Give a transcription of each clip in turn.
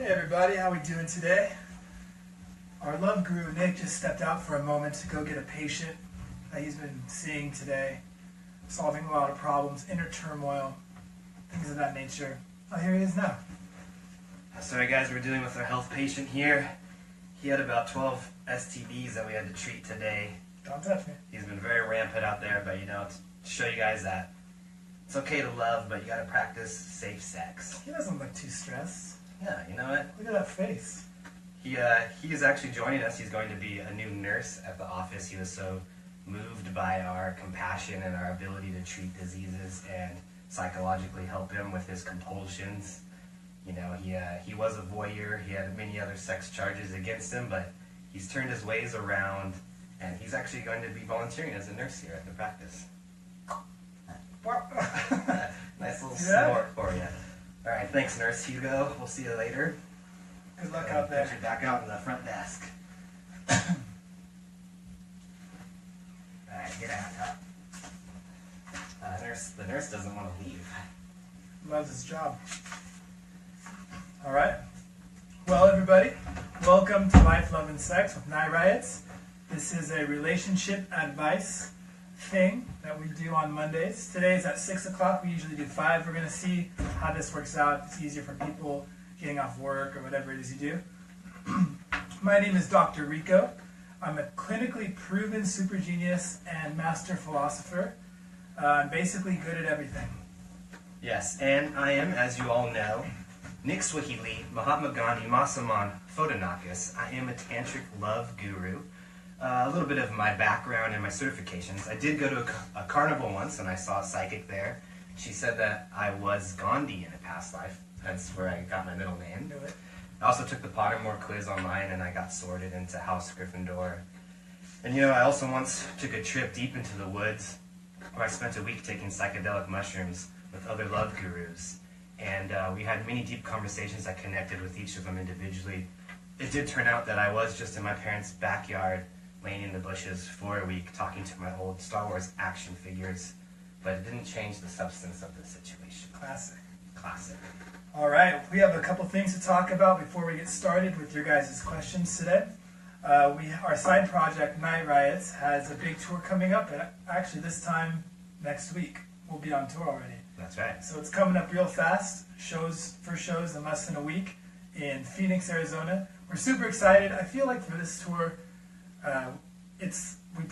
Hey everybody, how we doing today? Our love guru Nick just stepped out for a moment to go get a patient that he's been seeing today, solving a lot of problems, inner turmoil, things of that nature. Oh, here he is now. Sorry guys, we're dealing with our health patient here. He had about 12 STDs that we had to treat today. Don't touch me. He's been very rampant out there, but to show you guys that it's okay to love, but you gotta practice safe sex. He doesn't look too stressed. Yeah, you know what? Look at that face. He is actually joining us. He's going to be a new nurse at the office. He was so moved by our compassion and our ability to treat diseases and psychologically help him with his compulsions. You know, he was a voyeur. He had many other sex charges against him, but he's turned his ways around, and he's actually going to be volunteering as a nurse here at the practice. Nice little snort for you. All right, thanks, Nurse Hugo. We'll see you later. Good luck out there. Put you back out in the front desk. All right, get out. The nurse doesn't want to leave. Loves his job. All right. Well, everybody, welcome to Life, Love, and Sex with Riots. This is a relationship advice thing that we do on Mondays. Today is at 6 o'clock. We usually do 5. We're going to see how this works out. It's easier for people getting off work or whatever it is you do. My name is Dr. Rico. I'm a clinically proven super genius and master philosopher. I'm basically good at everything. Yes, and I am, as you all know, Nick Swahili, Mahatma Gandhi, Masaman Photonakis. I am a tantric love guru. A little bit of my background and my certifications. I did go to a carnival once and I saw a psychic there. She said that I was Gandhi in a past life. That's where I got my middle name. I also took the Pottermore quiz online and I got sorted into House Gryffindor. And I also once took a trip deep into the woods where I spent a week taking psychedelic mushrooms with other love gurus. And we had many deep conversations. I connected with each of them individually. It did turn out that I was just in my parents' backyard laying in the bushes for a week talking to my old Star Wars action figures, but it didn't change the substance of the situation. Classic. All right, we have a couple things to talk about before we get started with your guys' questions today. Our side project, Night Riots, has a big tour coming up, and actually this time next week we'll be on tour already. That's right. So it's coming up real fast. First shows in less than a week in Phoenix, Arizona. We're super excited. I feel like for this tour,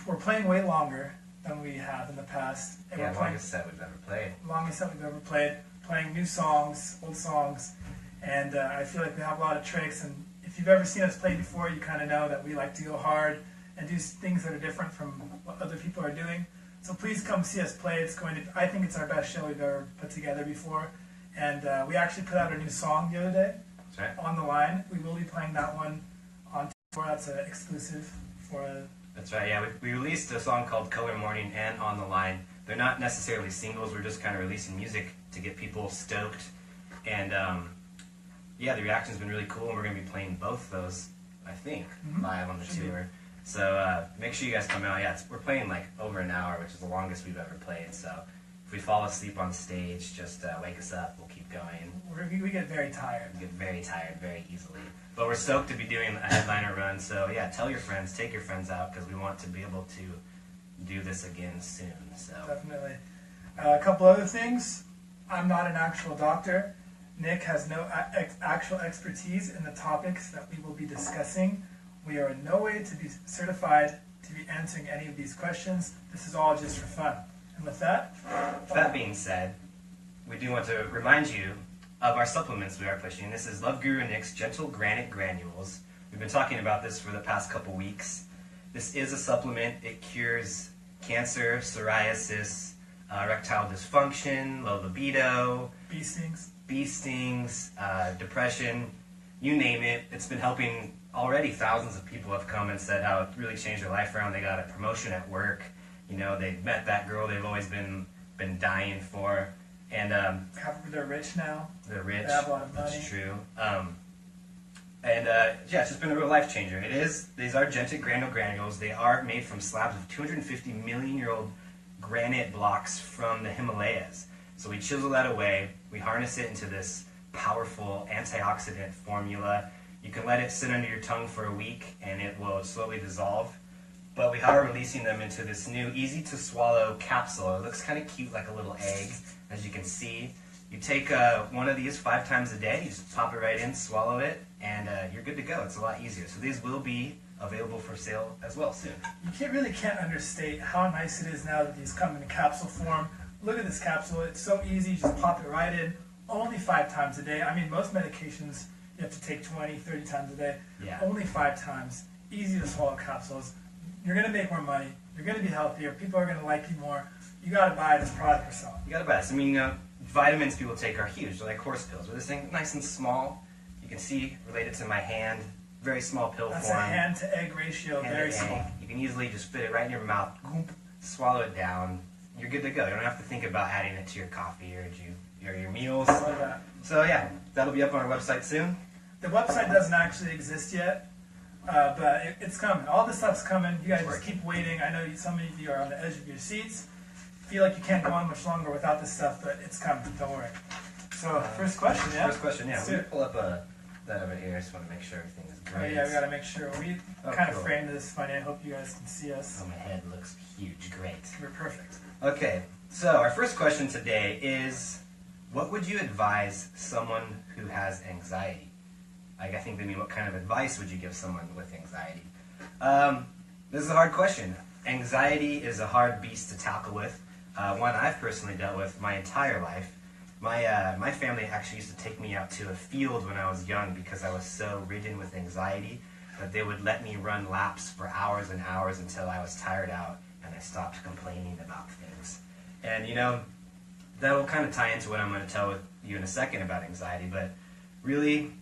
we're playing way longer than we have in the past. And yeah, longest set we've ever played. Longest set we've ever played. Playing new songs, old songs, and I feel like we have a lot of tricks. And if you've ever seen us play before, you kind of know that we like to go hard and do things that are different from what other people are doing. So please come see us play. I think it's our best show we've ever put together before. And we actually put out a new song the other day. That's right. On the Line. We will be playing that one on tour. That's an exclusive for a... That's right, yeah. We released a song called Color Morning and On the Line. They're not necessarily singles. We're just kind of releasing music to get people stoked. And yeah, the reaction's been really cool. And we're going to be playing both those, I think, live on the tour. So make sure you guys come out. Yeah, we're playing like over an hour, which is the longest we've ever played. So if we fall asleep on stage, just wake us up. We'll keep going. We get very tired. We get very tired very easily. But we're stoked to be doing a headliner run. So yeah, tell your friends, take your friends out, because we want to be able to do this again soon. So definitely. A couple other things. I'm not an actual doctor. Nick has no actual expertise in the topics that we will be discussing. We are in no way to be certified to be answering any of these questions. This is all just for fun. And with that being said, we do want to remind you of our supplements we are pushing. This is Love Guru Nick's Gentle Granite Granules. We've been talking about this for the past couple weeks. This is a supplement. It cures cancer, psoriasis, erectile dysfunction, low libido, bee stings, depression, you name it. It's been helping already. Thousands of people have come and said how it really changed their life around. They got a promotion at work. They met that girl they've always been dying for. And they're rich now. They're rich. They have a lot of money. That's true. Yeah, it's just been a real life changer. These are gentle granules. They are made from slabs of 250 million-year-old granite blocks from the Himalayas. So we chisel that away. We harness it into this powerful antioxidant formula. You can let it sit under your tongue for a week and it will slowly dissolve. But we are releasing them into this new easy to swallow capsule. It looks kind of cute, like a little egg, as you can see. You take one of these 5 times a day, you just pop it right in, swallow it, and you're good to go. It's a lot easier. So these will be available for sale as well soon. You really can't understate how nice it is now that these come in capsule form. Look at this capsule. It's so easy. You just pop it right in. Only 5 times a day. I mean, most medications you have to take 20, 30 times a day. Yeah. Only 5 times. Easy to swallow capsules. You're going to make more money. You're going to be healthier. People are going to like you more. You got to buy this product yourself. You gotta buy this. I mean, vitamins people take are huge. They're like horse pills. But this thing, nice and small. You can see, related to my hand, very small pill That's form. a hand to egg ratio, Hand very to small. egg. You can easily just fit it right in your mouth, goop, swallow it down. You're good to go. You don't have to think about adding it to your coffee or your meals. Love that. So yeah, that'll be up on our website soon. The website doesn't actually exist yet, but it's coming. All this stuff's coming. You guys just keep waiting. I know some of you are on the edge of your seats. Feel like you can't go on much longer without this stuff, but it's coming. Don't worry. So, first question, yeah? First question, yeah. Let's We do can it. pull up that over here. I just want to make sure everything is Oh, great. yeah, we got to make sure. We Oh, kind of cool. framed this funny. I hope you guys can see us. Oh, my head looks huge. Great. We're perfect. Okay, so our first question today is, what would you advise someone who has anxiety? I think they mean, what kind of advice would you give someone with anxiety? This is a hard question. Anxiety is a hard beast to tackle with. One I've personally dealt with my entire life. My family actually used to take me out to a field when I was young because I was so ridden with anxiety that they would let me run laps for hours and hours until I was tired out and I stopped complaining about things. And that will kind of tie into what I'm going to tell you in a second about anxiety, but really,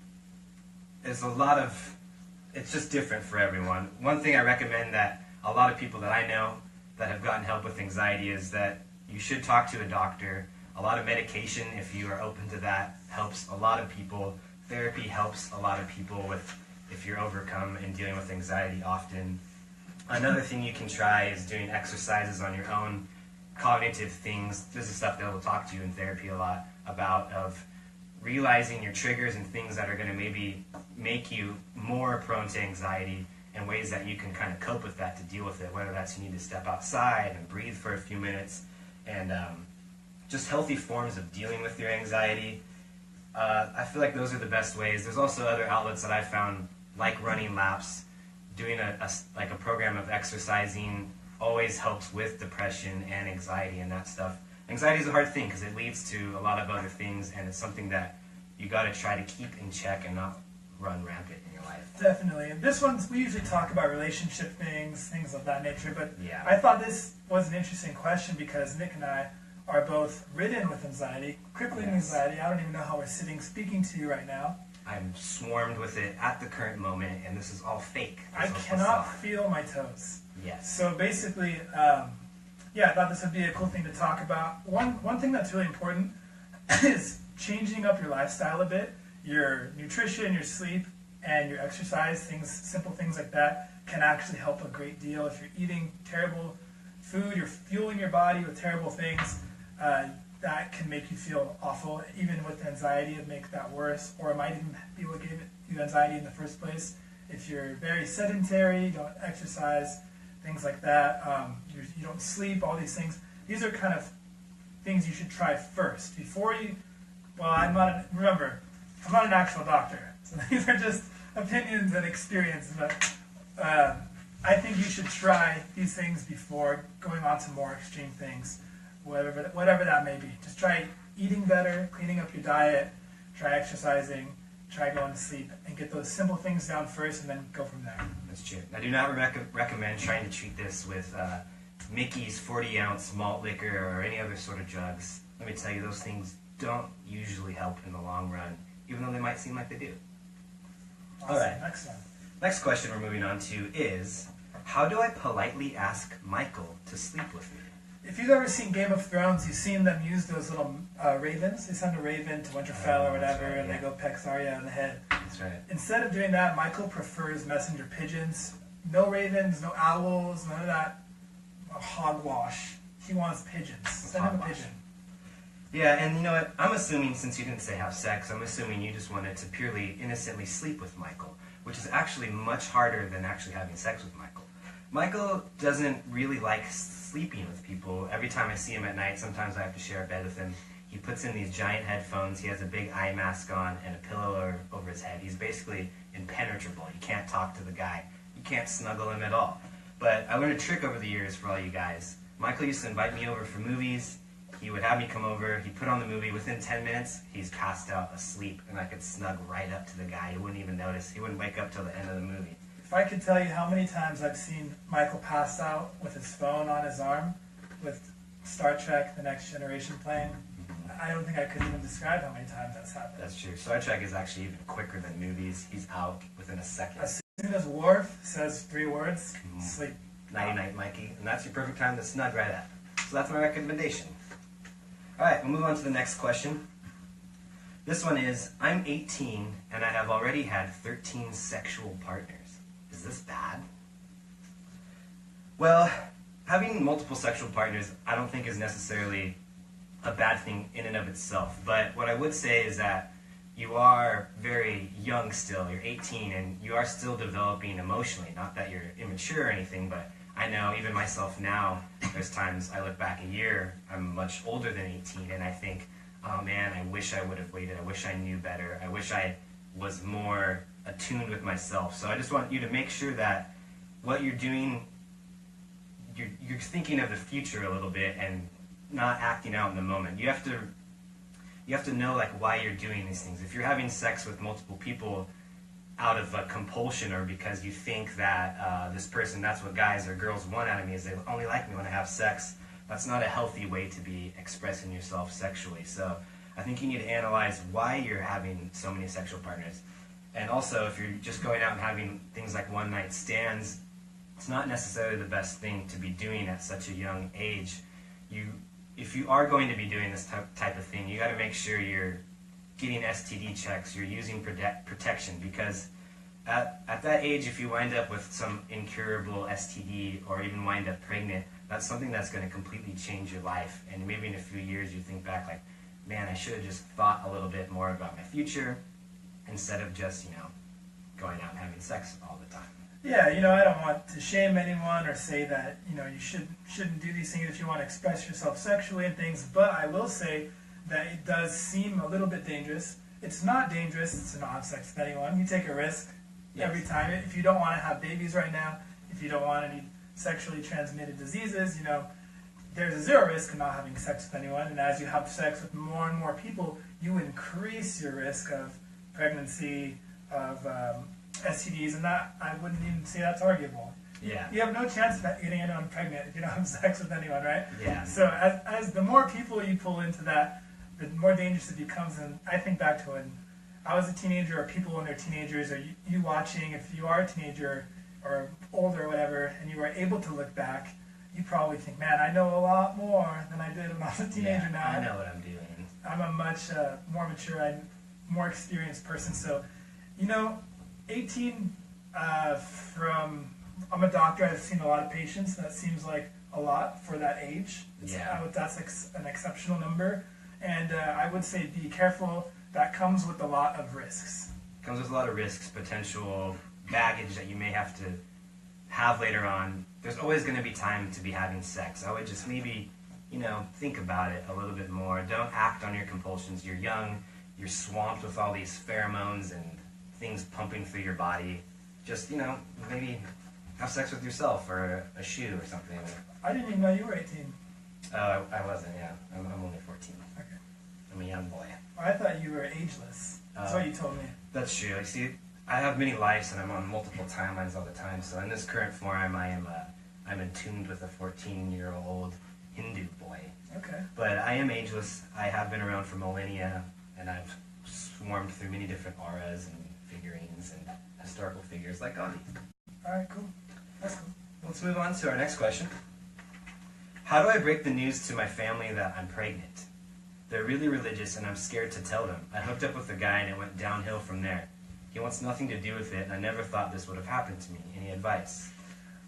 it's just different for everyone. One thing I recommend that a lot of people that I know that have gotten help with anxiety is that you should talk to a doctor. A lot of medication, if you are open to that, helps a lot of people. Therapy helps a lot of people if you're overcome and dealing with anxiety often. Another thing you can try is doing exercises on your own, cognitive things. This is stuff that we'll talk to you in therapy a lot about, of realizing your triggers and things that are going to maybe make you more prone to anxiety, and ways that you can kind of cope with that to deal with it, whether that's you need to step outside and breathe for a few minutes, and just healthy forms of dealing with your anxiety. I feel like those are the best ways. There's also other outlets that I found, like running laps, doing a program of exercising always helps with depression and anxiety and that stuff. Anxiety is a hard thing because it leads to a lot of other things, and it's something that you got to try to keep in check and not run rampant in your life. Definitely. And this one's, we usually talk about relationship things of that nature, but Yeah. I thought this was an interesting question because Nick and I are both ridden with anxiety, crippling Yes. anxiety. I don't even know how we're sitting speaking to you right now. I'm swarmed with it at the current moment, and this is all fake. I This is all cannot facade. feel my toes. Yes. So basically, I thought this would be a cool thing to talk about. One thing that's really important is changing up your lifestyle a bit. Your nutrition, your sleep, and your exercise, simple things like that can actually help a great deal. If you're eating terrible food, you're fueling your body with terrible things, that can make you feel awful. Even with anxiety, it make that worse, or it might even be what gave you anxiety in the first place. If you're very sedentary, you don't exercise, things like that, you don't sleep, all these things. These are kind of things you should try first before you. Well, I'm not an actual doctor, so these are just opinions and experience. But I think you should try these things before going on to more extreme things, whatever that may be. Just try eating better, cleaning up your diet, try exercising, try going to sleep, and get those simple things down first, and then go from there. That's true. I do not recommend trying to treat this with Mickey's 40-ounce malt liquor or any other sort of drugs. Let me tell you, those things don't usually help in the long run, even though they might seem like they do. Awesome. All right. Next one. Next question we're moving on to is, how do I politely ask Michael to sleep with me? If you've ever seen Game of Thrones, you've seen them use those little ravens. They send a raven to Winterfell or whatever, right, and yeah. they go peck Arya on the head. That's right. Instead of doing that, Michael prefers messenger pigeons. No ravens, no owls, none of that hogwash. He wants pigeons. Send him a Hogwash. pigeon. Yeah, and you know what? I'm assuming, since you didn't say have sex, I'm assuming you just wanted to purely innocently sleep with Michael, which is actually much harder than actually having sex with Michael. Michael doesn't really like sleeping with people. Every time I see him at night, sometimes I have to share a bed with him. He puts in these giant headphones, he has a big eye mask on, and a pillow over his head. He's basically impenetrable. You can't talk to the guy. You can't snuggle him at all. But I learned a trick over the years for all you guys. Michael used to invite me over for movies. He would have me come over, he'd put on the movie, within 10 minutes, he's passed out asleep, and I could snug right up to the guy. He wouldn't even notice. He wouldn't wake up till the end of the movie. If I could tell you how many times I've seen Michael pass out with his phone on his arm, with Star Trek: The Next Generation playing, I don't think I could even describe how many times that's happened. That's true. Star Trek is actually even quicker than movies. He's out within a second. As soon as Worf says 3 words, sleep. Nighty-night, Mikey. And that's your perfect time to snug right up. So that's my recommendation. Alright, we'll move on to the next question. This one is, I'm 18 and I have already had 13 sexual partners. Is this bad? Well, having multiple sexual partners I don't think is necessarily a bad thing in and of itself. But what I would say is that you are very young still. You're 18 and you are still developing emotionally. Not that you're immature or anything, but I know even myself now, there's times I look back a year, I'm much older than 18, and I think, oh man, I wish I would have waited. I wish I knew better. I wish I was more attuned with myself. So I just want you to make sure that what you're doing, you're thinking of the future a little bit and not acting out in the moment. You have to know like why you're doing these things. If you're having sex with multiple people out of a compulsion or because you think that this person, that's what guys or girls want out of me, is they only like me when I have sex, that's not a healthy way to be expressing yourself sexually. So I think you need to analyze why you're having so many sexual partners. And also, if you're just going out and having things like one-night stands, it's not necessarily the best thing to be doing at such a young age. If you are going to be doing this type of thing, you got to make sure you're getting STD checks, you're using protection, because at that age, if you wind up with some incurable STD or even wind up pregnant, that's something that's going to completely change your life. And maybe in a few years you think back like, man, I should have just thought a little bit more about my future instead of just, going out and having sex all the time. Yeah, I don't want to shame anyone or say that, you shouldn't do these things if you want to express yourself sexually and things, but I will say that it does seem a little bit dangerous. It's not dangerous to not have sex with anyone. You take a risk every time. If you don't want to have babies right now, if you don't want any sexually transmitted diseases, there's a zero risk of not having sex with anyone. And as you have sex with more and more people, you increase your risk of pregnancy, of STDs, and that, I wouldn't even say that's arguable. Yeah. You have no chance of getting anyone pregnant if you don't have sex with anyone, right? Yeah. So as the more people you pull into that, the more dangerous it becomes. And I think back to when I was a teenager, or people when they're teenagers, or you watching, if you are a teenager or older or whatever, and you are able to look back, you probably think, man, I know a lot more than I did when I was a teenager. Now I know what I'm doing. I'm a much more mature, more experienced person. So, 18 I'm a doctor. I've seen a lot of patients. That seems like a lot for that age. That's an exceptional number. And I would say be careful. That comes with a lot of risks. Comes with a lot of risks, potential baggage that you may have to have later on. There's always going to be time to be having sex. I would just maybe, think about it a little bit more. Don't act on your compulsions. You're young. You're swamped with all these pheromones and things pumping through your body. Just, maybe have sex with yourself or a shoe or something. I didn't even know you were 18. I wasn't, yeah. I'm only 14. Okay. I'm a young boy. I thought you were ageless. That's what you told me. That's true. You see, I have many lives and I'm on multiple timelines all the time. So in this current form, I'm attuned with a 14-year-old Hindu boy. Okay. But I am ageless. I have been around for millennia, and I've swarmed through many different auras and figurines and historical figures like Gandhi. All right, cool. That's cool. Let's move on to our next question. How do I break the news to my family that I'm pregnant? They're really religious, and I'm scared to tell them. I hooked up with a guy, and it went downhill from there. He wants nothing to do with it, and I never thought this would have happened to me. Any advice?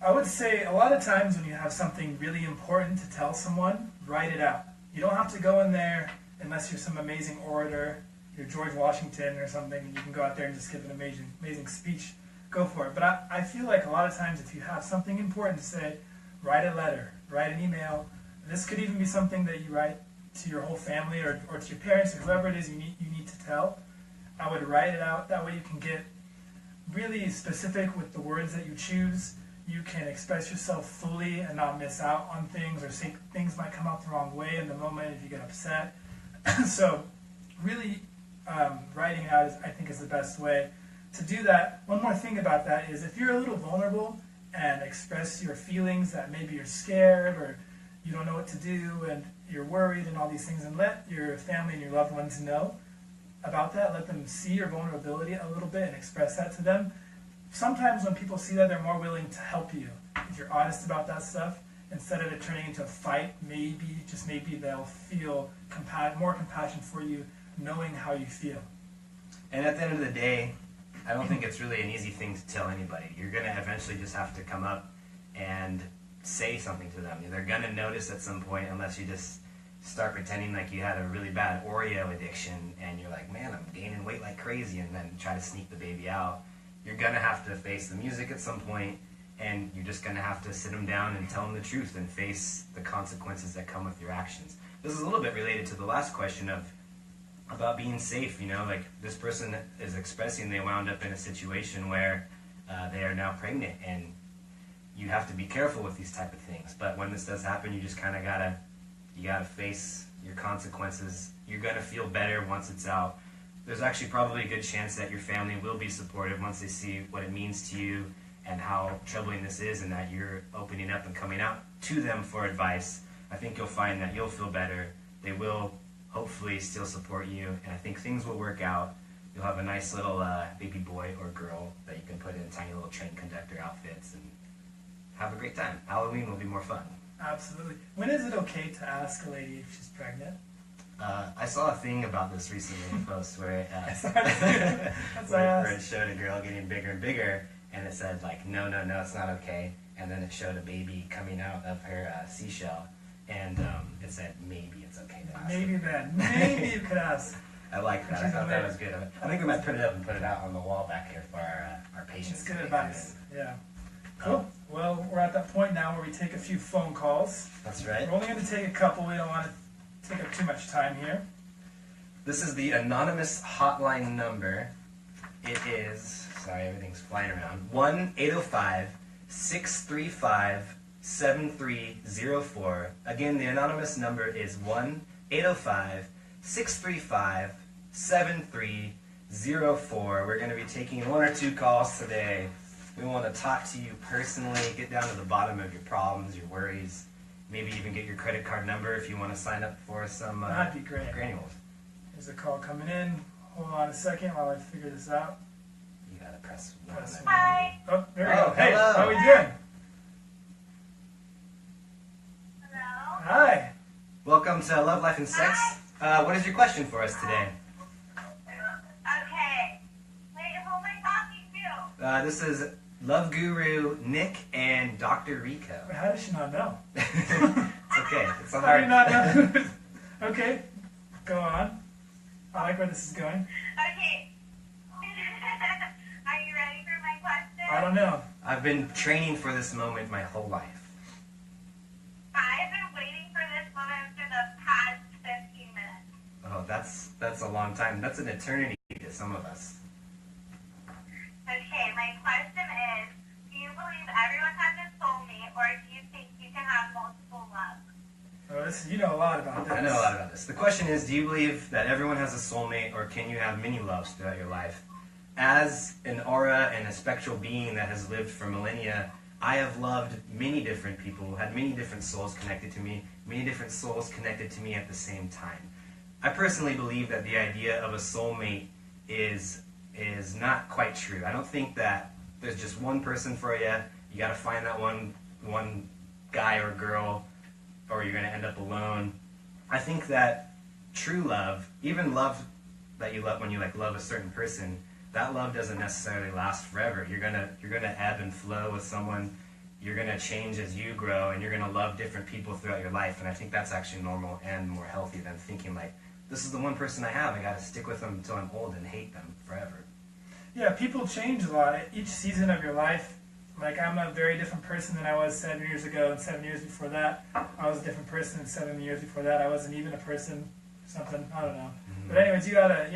I would say a lot of times when you have something really important to tell someone, write it out. You don't have to go in there unless you're some amazing orator, you're George Washington or something, and you can go out there and just give an amazing speech, go for it. But I feel like a lot of times if you have something important to say, write a letter, write an email. This could even be something that you write to your whole family or to your parents or whoever it is you need to tell. I would write it out. That way you can get really specific with the words that you choose. You can express yourself fully and not miss out on things, or things might come out the wrong way in the moment if you get upset. So really writing it out I think is the best way to do that. One more thing about that is if you're a little vulnerable and express your feelings that maybe you're scared or you don't know what to do and you're worried and all these things, and let your family and your loved ones know about that. Let them see your vulnerability a little bit and express that to them. Sometimes when people see that, they're more willing to help you if you're honest about that stuff. Instead of it turning into a fight, just maybe they'll feel more compassion for you knowing how you feel. And at the end of the day, I don't think it's really an easy thing to tell anybody. You're going to eventually just have to come up and say something to them. They're going to notice at some point, unless you just start pretending like you had a really bad Oreo addiction and you're like, man, I'm gaining weight like crazy, and then try to sneak the baby out. You're going to have to face the music at some point, and you're just going to have to sit them down and tell them the truth and face the consequences that come with your actions. This is a little bit related to the last question about being safe. Like this person is expressing they wound up in a situation where they are now pregnant, and you have to be careful with these type of things. But when this does happen, you just kind of gotta face your consequences. You're gonna feel better once it's out. There's actually probably a good chance that your family will be supportive once they see what it means to you and how troubling this is, and that you're opening up and coming out to them for advice. I think you'll find that you'll feel better. They will hopefully still support you, and I think things will work out. You'll have a nice little baby boy or girl that you can put in tiny little train conductor outfits and have a great time. Halloween will be more fun. Absolutely. When is it okay to ask a lady if she's pregnant? I saw a thing about this recently in a post where it showed a girl getting bigger and bigger, and it said like, no, it's not okay. And then it showed a baby coming out of her seashell, and it said maybe it's okay to ask. Maybe you could ask. I like that. I thought that was good. I think we might print it up and put it out on the wall back here for our patients. It's good advice. Yeah. Cool. Well, we're at that point now where we take a few phone calls. That's right. We're only going to take a couple. We don't want to take up too much time here. This is the anonymous hotline number. It is, sorry, everything's flying around, 1-805-635-7304. Again, the anonymous number is 1-805-635-7304. We're going to be taking one or two calls today. We want to talk to you personally, get down to the bottom of your problems, your worries, maybe even get your credit card number if you want to sign up for some That'd be great. granules. There's a call coming in. Hold on a second while I figure this out. You got to press one. Hi. Oh, there we go. Hey, hello. how are we doing? Hello. Hi. Welcome to Love, Life, and Sex. What is your question for us today? Okay. Wait, who am I talking to? This is Love Guru Nick and Dr. Rico. Wait, how does she not know? It's okay. It's a How do you hard. not know? Okay, go on. I like where this is going. Okay. Are you ready for my question? I don't know. I've been training for this moment my whole life. I've been waiting for this moment for the past 15 minutes. Oh, that's a long time. That's an eternity to some of us. Okay, my question is, do you believe everyone has a soulmate, or do you think you can have multiple loves? Oh, you know a lot about this. I know a lot about this. The question is, do you believe that everyone has a soulmate, or can you have many loves throughout your life? As an aura and a spectral being that has lived for millennia, I have loved many different people, had many different souls connected to me, many different souls connected to me at the same time. I personally believe that the idea of a soulmate is not quite true. I don't think that there's just one person for you. You got to find that one guy or girl, or you're going to end up alone. I think that true love, even love that you love when you love a certain person, that love doesn't necessarily last forever. You're gonna ebb and flow with someone. You're gonna change as you grow, and you're gonna love different people throughout your life. And I think that's actually normal and more healthy than thinking like this is the one person I have. I got to stick with them until I'm old and hate them forever. Yeah, people change a lot. Each season of your life, like I'm a very different person than I was 7 years ago, and 7 years before that, I was a different person, and 7 years before that, I wasn't even a person, something, I don't know. But anyways, you gotta,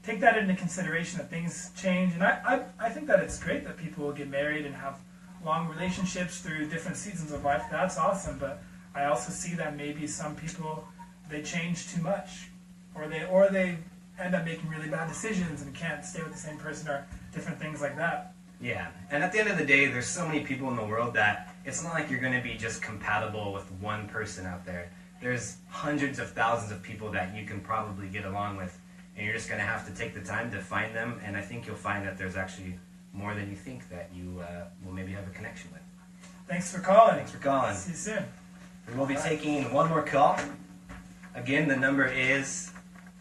take that into consideration that things change, and I think that it's great that people will get married and have long relationships through different seasons of life. That's awesome, but I also see that maybe some people, they change too much, or they end up making really bad decisions and can't stay with the same person, or different things like that. Yeah, and at the end of the day, there's so many people in the world that it's not like you're going to be just compatible with one person out there. There's hundreds of thousands of people that you can probably get along with, and you're just going to have to take the time to find them, and I think you'll find that there's actually more than you think that you will maybe have a connection with. Thanks for calling. Thanks for calling. See you soon. We will be taking one more call. Again, the number is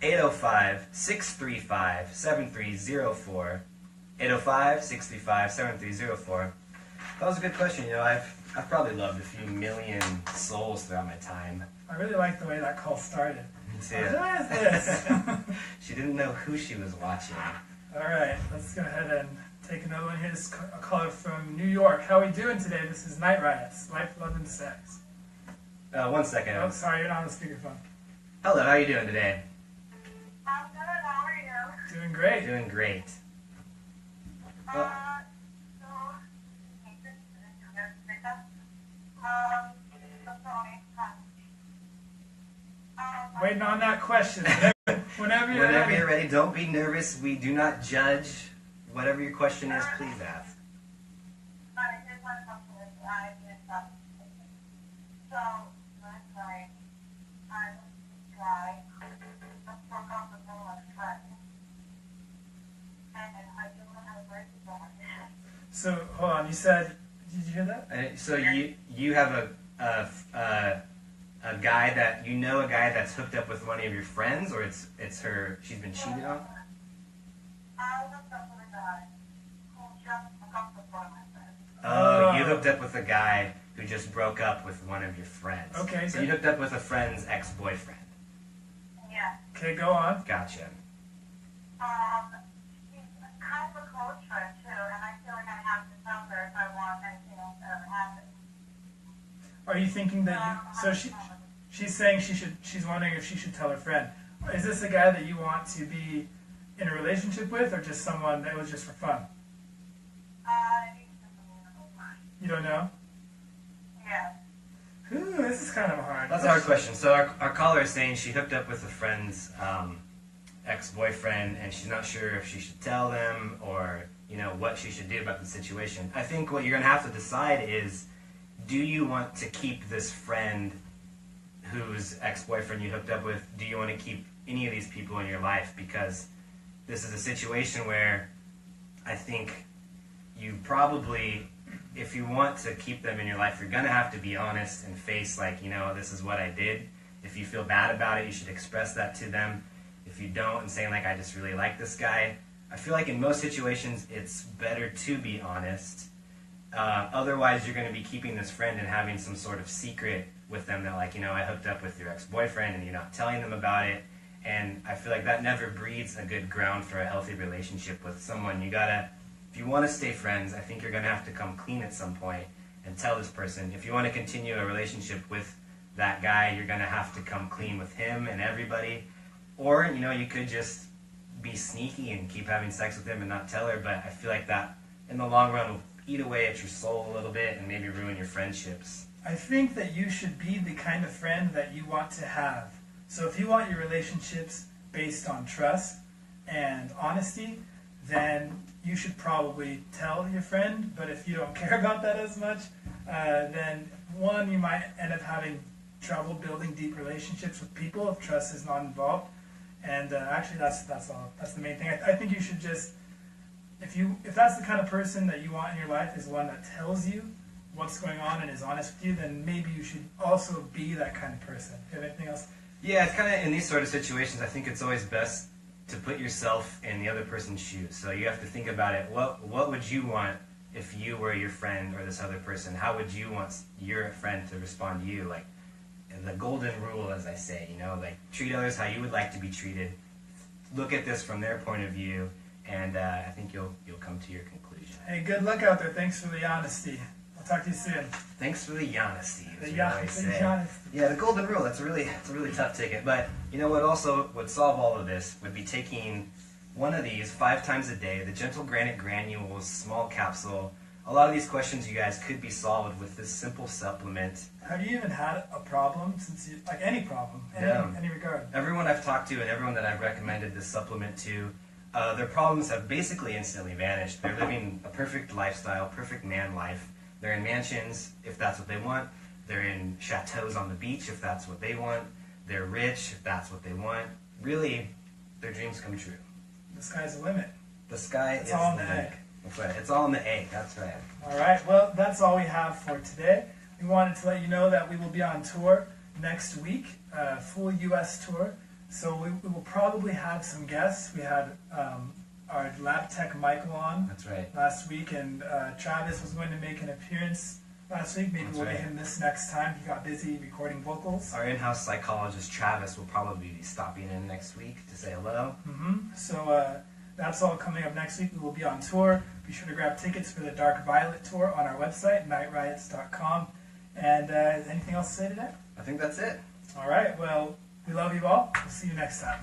805-635-7304. 805-635-7304. That was a good question. I've probably loved a few million souls throughout my time. I really like the way that call started. Me too. What is this? She didn't know who she was watching. All right, let's go ahead and take another one here. This is a caller from New York. How are we doing today? This is Night Riots, Life, Love, and Sex. 1 second. Oh, sorry, you're not on the speakerphone. Hello, how are you doing today? I'm good. How are you? Doing great. Doing great. So, Waiting on that question. Whenever you're Whenever ready. you're ready, don't be nervous. We do not judge. Whatever your question is, please ask. So, hold on, you said, did you hear that? So you have a guy that a guy that's hooked up with one of your friends, or it's her, she's been cheated on? Oh, you hooked up with a guy who just broke up with one of your friends. Okay, so good. you hooked up with a friend's ex-boyfriend. Yeah. Okay, go on. Gotcha. She's kind of a close friend too, and I feel like I have to tell her if I want anything else to ever happen. Are you thinking that you, so she's saying she's wondering if she should tell her friend. Is this a guy that you want to be in a relationship with, or just someone that was just for fun? You don't know? Yeah. Ooh, this is kind of hard. That's a hard question. So our caller is saying she hooked up with a friend's ex-boyfriend, and she's not sure if she should tell them or what she should do about the situation. I think what you're going to have to decide is, do you want to keep this friend whose ex-boyfriend you hooked up with? Do you want to keep any of these people in your life? Because this is a situation where I think you probably, if you want to keep them in your life, you're going to have to be honest and face this is what I did. If you feel bad about it, you should express that to them. If you don't, and saying I just really like this guy, I feel like in most situations it's better to be honest. Otherwise, you're going to be keeping this friend and having some sort of secret with them that I hooked up with your ex-boyfriend, and you're not telling them about it. And I feel like that never breeds a good ground for a healthy relationship with someone. You gotta, if you want to stay friends, I think you're going to have to come clean at some point and tell this person. If you want to continue a relationship with that guy, you're going to have to come clean with him and everybody. Or, you could just be sneaky and keep having sex with him and not tell her, but I feel like that, in the long run, will eat away at your soul a little bit and maybe ruin your friendships. I think that you should be the kind of friend that you want to have. So if you want your relationships based on trust and honesty, then you should probably tell your friend. But if you don't care about that as much, then one, you might end up having trouble building deep relationships with people if trust is not involved. And actually, that's all. That's the main thing. I think you should just, if that's the kind of person that you want in your life, is one that tells you what's going on and is honest with you, then maybe you should also be that kind of person. Do you have anything else? Yeah, it's kind of in these sort of situations, I think it's always best to put yourself in the other person's shoes. So you have to think about it. What would you want if you were your friend or this other person? How would you want your friend to respond to you? the golden rule, as I say, like treat others how you would like to be treated. Look at this from their point of view, and I think you'll come to your conclusion. Hey, good luck out there. Thanks for the honesty. I'll talk to you soon. Thanks for the honesty, as The we always say. honesty. Yeah, the golden rule, it's a really tough ticket. But you know what also would solve all of this would be taking one of these 5 times a day, the Gentle Granite Granules small capsule. A lot of these questions, you guys, could be solved with this simple supplement. Have you even had a problem like any problem, in any regard? Everyone I've talked to and everyone that I've recommended this supplement to, their problems have basically instantly vanished. They're living a perfect lifestyle, perfect man life. They're in mansions, if that's what they want. They're in chateaus on the beach, if that's what they want. They're rich, if that's what they want. Really, their dreams come true. The sky's the limit. The sky It's is all in the the limit. egg. That's right. It's all in the egg. That's right. All right. Well, that's all we have for today. We wanted to let you know that we will be on tour next week, full U.S. tour. So we will probably have some guests. We had our lab tech Michael on That's right. last week, and Travis was going to make an appearance last week. Maybe That's we'll right. get him this next time. He got busy recording vocals. Our in-house psychologist Travis will probably be stopping in next week to say hello. So that's all coming up next week. We will be on tour. Be sure to grab tickets for the Dark Violet tour on our website, nightriots.com. And anything else to say today? I think that's it. All right. Well, we love you all. We'll see you next time.